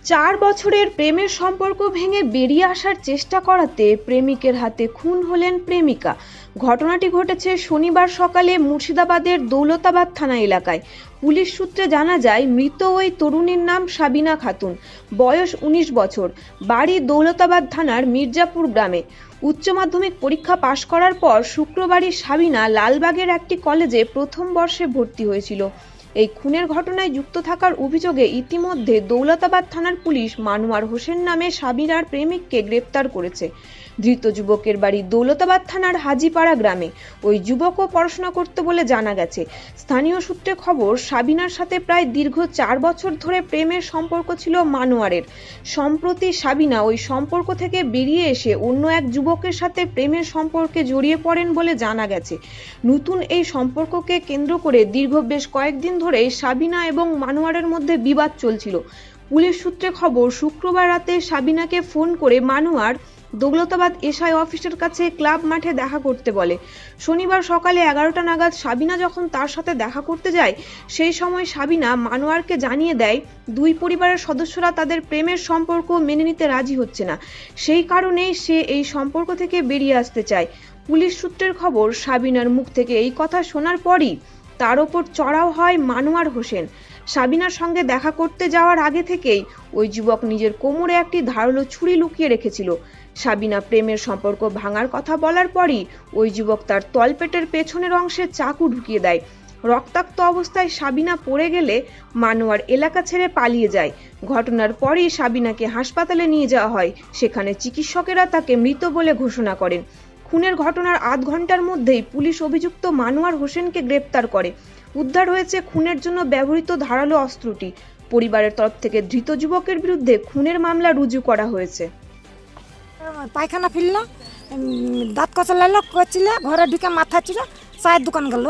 4 বছরের প্রেমের সম্পর্ক ভেঙে বেরিয়ে আসার চেষ্টা করাতে প্রেমিকের হাতে খুন হলেন প্রেমিকা। ঘটনাটি ঘটেছে শনিবার সকালে মুর্শিদাবাদের দৌলতাবাদ থানা এলাকায়। পুলিশ সূত্রে জানা যায়, মৃত ওই তরুণীর নাম সাবিনা খাতুন, বয়স 19 বছর, বাড়ি দৌলতাবাদ থানার মির্জাপুর গ্রামে। উচ্চ মাধ্যমিক পরীক্ষা পাশ করার পর শুক্রবারই সাবিনা লালবাগের একটি কলেজে প্রথম বর্ষে ভর্তি হয়েছিল। এই খুনের ঘটনায় যুক্ত থাকার অভিযোগে ইতিমধ্যে দৌলতাবাদ থানার পুলিশ মানুয়ার হোসেন নামে সাবিনার প্রেমিককে গ্রেপ্তার করেছে। ধৃত যুবকের বাড়ি দৌলতাবাদ থানার হাজিপাড়া গ্রামে। ওই যুবকও পড়াশোনা করতে বলে জানা গেছে। স্থানীয় সূত্রে খবর, সাবিনার সাথে প্রায় দীর্ঘ 4 বছর ধরে প্রেমের সম্পর্ক ছিল মানুয়ারের। সম্প্রতি সাবিনা ওই সম্পর্ক থেকে বেরিয়ে এসে অন্য এক যুবকের সাথে প্রেমের সম্পর্কে জড়িয়ে পড়েন বলে জানা গেছে। নতুন এই সম্পর্ককে কেন্দ্র করে দীর্ঘ বেশ কয়েকদিন ধরে সাবিনা এবং মানুয়ারের মধ্যে বিবাদ চলছিল। পুলিশ সূত্রে খবর, শুক্রবার রাতে সাবিনাকে ফোন করে মানুয়ার দৌলতাবাদ এসআই অফিসের কাছে ক্লাব মাঠে দেখা করতে বলে। শনিবার সকালে 11টা নাগাদ সাবিনা যখন তার সাথে দেখা করতে যায়, সেই সময় সাবিনা মানুয়ারকে জানিয়ে দেয় দুই পরিবারের সদস্যরা তাদের প্রেমের সম্পর্ক মেনে নিতে রাজি হচ্ছে না। সেই কারণেই সে এই সম্পর্ক থেকে বেরিয়ে আসতে চায়। পুলিশ সূত্রের খবর, সাবিনার মুখ থেকে এই কথা শোনার পরই তার ওপর চড়াও হয় মানুয়ার হোসেন। সাবিনার সঙ্গে দেখা করতে যাওয়ার আগে থেকেই ওই যুবক নিজের কোমরে একটি ধারালো ছুরি লুকিয়ে রেখেছিল। সাবিনা প্রেমের সম্পর্ক ভাঙার কথা বলার পরই ওই যুবক তার তলপেটের পেছনের অংশে চাকু ঢুকিয়ে দেয়। রক্তাক্ত অবস্থায় সাবিনা পড়ে গেলে মানুয়ার এলাকা ছেড়ে পালিয়ে যায়। ঘটনার পরই সাবিনাকে হাসপাতালে নিয়ে যাওয়া হয়। সেখানে চিকিৎসকেরা তাকে মৃত বলে ঘোষণা করেন। খুনের ঘটনার আধ ঘন্টার মধ্যেই পুলিশ অভিযুক্ত মানুয়ার হোসেনকে গ্রেপ্তার করে। উদ্ধার হয়েছে খুনের জন্য ব্যবহৃত ধারালো অস্ত্রটি। পরিবারের তরফ থেকে ধৃত যুবকের বিরুদ্ধে খুনের মামলা রুজু করা হয়েছে। পায়খানা ফিরল, দাঁত কচলাইলো, কচলে ঘরে ঢুকে মাথা চিরা চায়ের দোকান গেল।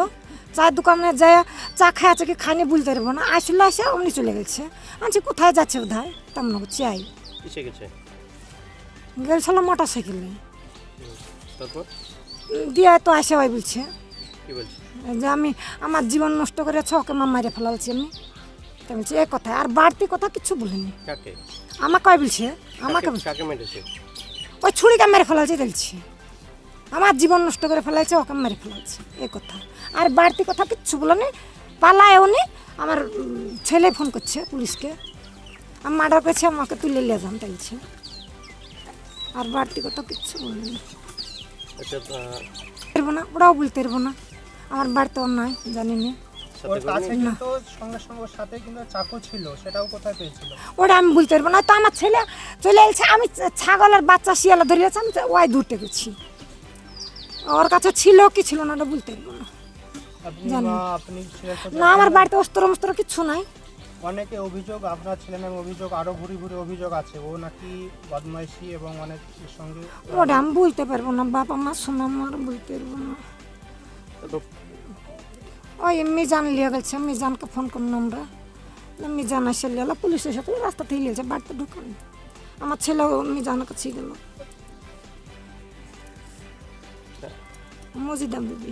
চায়ের দোকানে যায় চা খাইছে কি খাইনি বলতে পারবো না। আসলে আসে অমনি চলে গেছে। আনছি কোথায় যাচ্ছে বোধহয়, তেমন চাই গেছিল মোটর সাইকেলে। দিয়ে তো আসে ওই বলছে যে আমি আমার জীবন নষ্ট করেছ, ওকে মা মারে ফেলালছি আমি। বলছি এই কথা, আর বাড়তি কথা কিছু বলিনি। আমাকে কয় বলছে, আমাকে ওই ছুরিকে মেরে ফেলালছে দেখছি, আমার জীবন নষ্ট করে ফেলাইছে, ওকে মেরে ফেলালছে এই কথা। আর বাড়তি কথা কিচ্ছু বলেনি। পালায় উনি, আমার ছেলে ফোন করছে পুলিশকে, আমি মার্ডার করেছি, আমাকে তুলে নিয়ে যান বলছে। আর বাড়তি কথা কিচ্ছু বলেনি। পারবো না, ওরাও বলতে পারবো না, আমার বাড়িতে অন্যায় জানি না। ওটা আমি বলতে পারবো না। তো আমার ছেলে চলে এসেছে, আমি ছাগলের বাচ্চা শিয়ালা ধরিয়েছি, আমি ওই দূরতে গেছি। ওর কাছে ছিল কি ছিল না ওটা বলতে পারবো না, জানি না। আমার বাড়িতে অস্ত্র মস্ত্র কিচ্ছু নাই। অনেকে অভিযোগ, আপনার ছেলের নামে অভিযোগ, আরো ঘুরি ঘুরি অভিযোগ আছে, ও নাকি বদমাইশি এবং অনেকের সঙ্গে। ওটা আমি বলতে পারবো না, বাবা মা শোনা আমার বলতে পারবো না। ওই মিজান লিয়ে গেছে, মিজানকে ফোন করুন আমরা, মিজান এসে লিয়ে পুলিশের সাথে রাস্তা থেকে লিয়েছে, বাড়িতে ঢুকান। আমার ছেলেও মিজানের কাছে গেল, মজিদা বিবি।